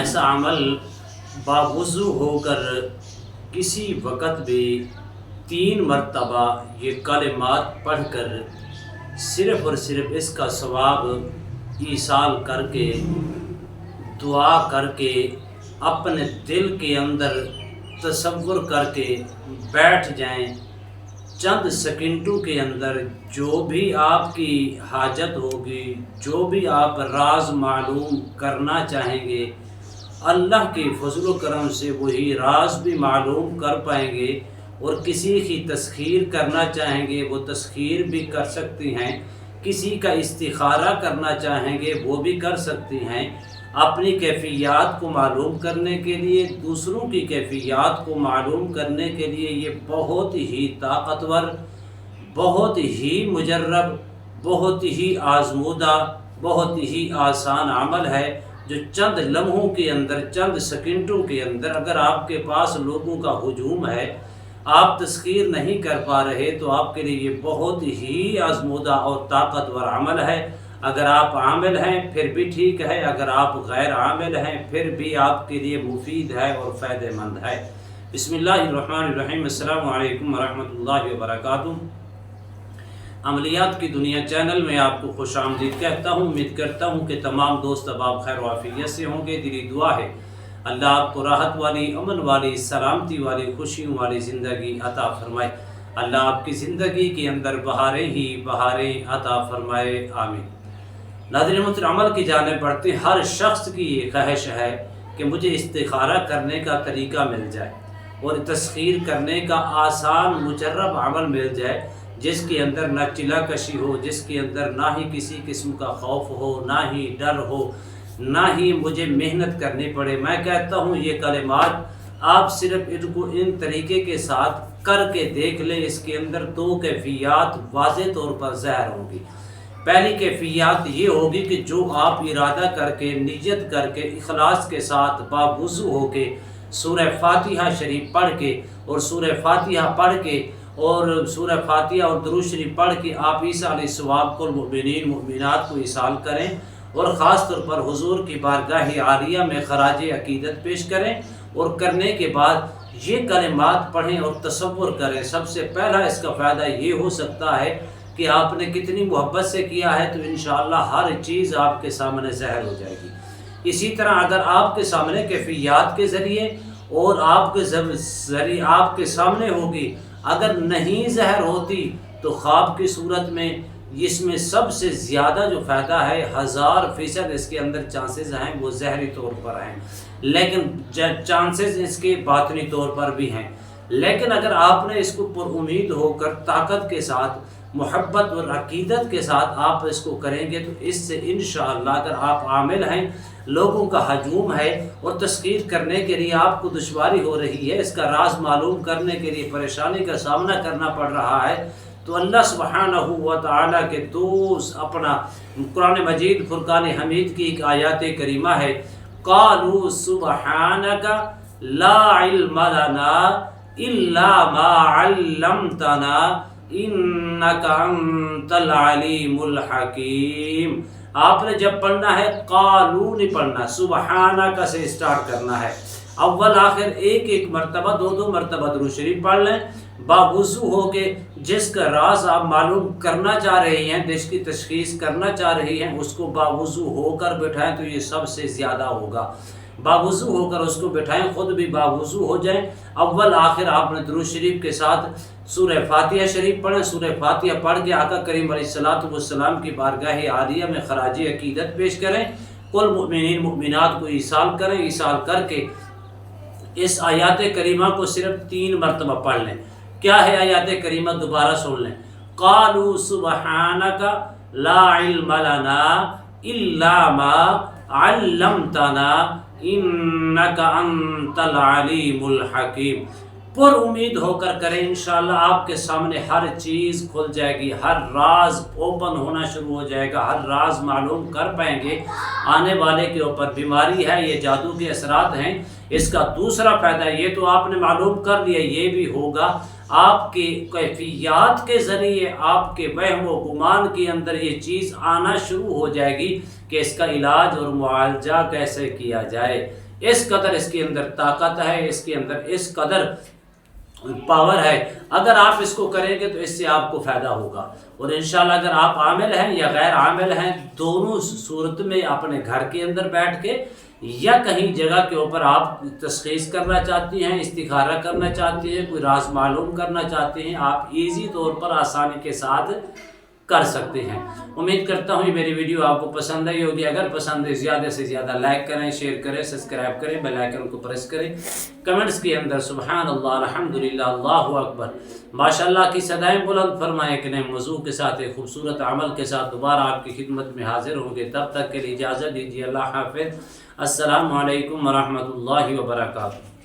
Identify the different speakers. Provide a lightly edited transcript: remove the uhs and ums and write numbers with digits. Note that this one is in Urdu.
Speaker 1: ایسا عمل باوضو ہو کر کسی وقت بھی 3 مرتبہ یہ کلمات پڑھ کر صرف اور صرف اس کا ثواب ایصال کر کے دعا کر کے اپنے دل کے اندر تصور کر کے بیٹھ جائیں، چند سیکنڈوں کے اندر جو بھی آپ کی حاجت ہوگی، جو بھی آپ راز معلوم کرنا چاہیں گے، اللہ کے فضل و کرم سے وہی راز بھی معلوم کر پائیں گے، اور کسی کی تسخیر کرنا چاہیں گے وہ تسخیر بھی کر سکتی ہیں، کسی کا استخارہ کرنا چاہیں گے وہ بھی کر سکتی ہیں۔ اپنی کیفیات کو معلوم کرنے کے لیے، دوسروں کی کیفیات کو معلوم کرنے کے لیے یہ بہت ہی طاقتور، بہت ہی مجرب، بہت ہی آزمودہ، بہت ہی آسان عمل ہے، جو چند لمحوں کے اندر، چند سیکنڈوں کے اندر، اگر آپ کے پاس لوگوں کا ہجوم ہے، آپ تسخیر نہیں کر پا رہے، تو آپ کے لیے یہ بہت ہی آزمودہ اور طاقتور عمل ہے۔ اگر آپ عامل ہیں پھر بھی ٹھیک ہے، اگر آپ غیر عامل ہیں پھر بھی آپ کے لیے مفید ہے اور فائدہ مند ہے۔ بسم اللہ الرحمن الرحیم۔ السلام علیکم ورحمۃ اللہ وبرکاتہ۔ عملیات کی دنیا چینل میں آپ کو خوش آمدید کہتا ہوں۔ امید کرتا ہوں کہ تمام دوست احباب خیر و عافیت سے ہوں گے۔ دلی دعا ہے اللہ آپ کو راحت والی، امن والی، سلامتی والی، خوشیوں والی زندگی عطا فرمائے۔ اللہ آپ کی زندگی کے اندر بہاریں ہی بہاریں عطا فرمائے، آمین۔ ناظرین محترم، عمل کی جانب بڑھتے ہر شخص کی یہ خواہش ہے کہ مجھے استخارہ کرنے کا طریقہ مل جائے اور تسخیر کرنے کا آسان مجرب عمل مل جائے، جس کے اندر نہ چلا کشی ہو، جس کے اندر نہ ہی کسی قسم کا خوف ہو، نہ ہی ڈر ہو، نہ ہی مجھے محنت کرنی پڑے۔ میں کہتا ہوں یہ کلمات آپ صرف ان کو ان طریقے کے ساتھ کر کے دیکھ لیں، اس کے اندر 2 کیفیات واضح طور پر ظاہر ہوں گی۔ پہلی کیفیت یہ ہوگی کہ جو آپ ارادہ کر کے، نیت کر کے، اخلاص کے ساتھ باوضو ہو کے سورہ فاتحہ شریف پڑھ کے اور سورہ فاتحہ پڑھ کے اور سورہ فاتحہ اور درود شریف پڑھ کے آپ عیسیٰ علیہ الثواب کو المؤمنین مؤمنات کو ایصال کریں، اور خاص طور پر حضور کی بارگاہ عالیہ میں خراج عقیدت پیش کریں، اور کرنے کے بعد یہ کلمات پڑھیں اور تصور کریں۔ سب سے پہلا اس کا فائدہ یہ ہو سکتا ہے کہ آپ نے کتنی محبت سے کیا ہے تو انشاءاللہ ہر چیز آپ کے سامنے ظاہر ہو جائے گی۔ اسی طرح اگر آپ کے سامنے کیفیات کے ذریعے اور آپ کے ذریعے آپ کے سامنے ہوگی، اگر نہیں ظاہر ہوتی تو خواب کی صورت میں اس میں سب سے زیادہ جو فائدہ ہے 1000% اس کے اندر چانسز ہیں وہ ظاہری طور پر ہیں، لیکن چانسز اس کے باطنی طور پر بھی ہیں۔ لیکن اگر آپ نے اس کو پر امید ہو کر طاقت کے ساتھ، محبت اور عقیدت کے ساتھ آپ اس کو کریں گے تو اس سے انشاءاللہ اگر آپ عامل ہیں، لوگوں کا ہجوم ہے اور تسخیر کرنے کے لیے آپ کو دشواری ہو رہی ہے، اس کا راز معلوم کرنے کے لیے پریشانی کا سامنا کرنا پڑ رہا ہے، تو اللہ سبحانہ و تعالیٰ کے دوست اپنا قرآن مجید فرقان حمید کی ایک آیات کریمہ ہے، قالوا سبحانک لا علم لنا الا ما علمتنا انک انت العلیم الحکیم۔ آپ نے جب پڑھنا ہے قالو نہیں پڑھنا، سبحانک سے اسٹارٹ کرنا ہے، اول آخر ایک مرتبہ، 2 مرتبہ درود شریف پڑھ لیں باوضو ہو کے۔ جس کا راز آپ معلوم کرنا چاہ رہے ہیں، جس کی تشخیص کرنا چاہ رہی ہیں، اس کو باوضو ہو کر بٹھائیں تو یہ سب سے زیادہ ہوگا۔ باوضو ہو کر اس کو بٹھائیں، خود بھی باوضو ہو جائیں، اول آخر آپ نے درود شریف کے ساتھ سورہ فاتحہ شریف پڑھیں، سورہ فاتحہ پڑھ کے آقا کریم علیہ الصلوۃ والسلام کی بارگاہ عالیہ میں خراج عقیدت پیش کریں، کل مؤمنین مؤمنات کو ایصال کریں، ایصال کر کے اس آیات کریمہ کو صرف 3 مرتبہ پڑھ لیں۔ کیا ہے آیات کریمہ؟ دوبارہ سن لیں، قالوا سبحانک لا علم لنا الا ما علمتنا انک انت العلیم الحکیم۔ پر امید ہو کر کریں، انشاءاللہ آپ کے سامنے ہر چیز کھل جائے گی، ہر راز اوپن ہونا شروع ہو جائے گا، ہر راز معلوم کر پائیں گے۔ آنے والے کے اوپر بیماری ہے، یہ جادو کے اثرات ہیں۔ اس کا دوسرا فائدہ یہ تو آپ نے معلوم کر لیا، یہ بھی ہوگا آپ کے کیفیات کے ذریعے، آپ کے وہم و گمان کے اندر یہ چیز آنا شروع ہو جائے گی کہ اس کا علاج اور معالجہ کیسے کیا جائے۔ اس قدر اس کے اندر طاقت ہے، اس کے اندر اس قدر پاور ہے، اگر آپ اس کو کریں گے تو اس سے آپ کو فائدہ ہوگا۔ اور انشاءاللہ اگر آپ عامل ہیں یا غیر عامل ہیں، دونوں صورت میں اپنے گھر کے اندر بیٹھ کے یا کہیں جگہ کے اوپر آپ تشخیص کرنا چاہتی ہیں، استخارہ کرنا چاہتی ہیں، کوئی راز معلوم کرنا چاہتے ہیں، آپ ایزی طور پر آسانی کے ساتھ کر سکتے ہیں۔ امید کرتا ہوں یہ میری ویڈیو آپ کو پسند آئی ہوگی۔ اگر پسند ہے زیادہ سے زیادہ لائک کریں، شیئر کریں، سبسکرائب کریں، بیل آئیکن کو پریس کریں، کمنٹس کے اندر سبحان اللہ، الحمدللہ، اللہ اکبر، ماشاءاللہ کی صدائیں بلند فرمائیں۔ کہ نئے موضوع کے ساتھ ایک خوبصورت عمل کے ساتھ دوبارہ آپ کی خدمت میں حاضر ہوں گے۔ تب تک کے لیے اجازت دیجیے، اللہ حافظ، السلام علیکم ورحمۃ اللہ وبرکاتہ۔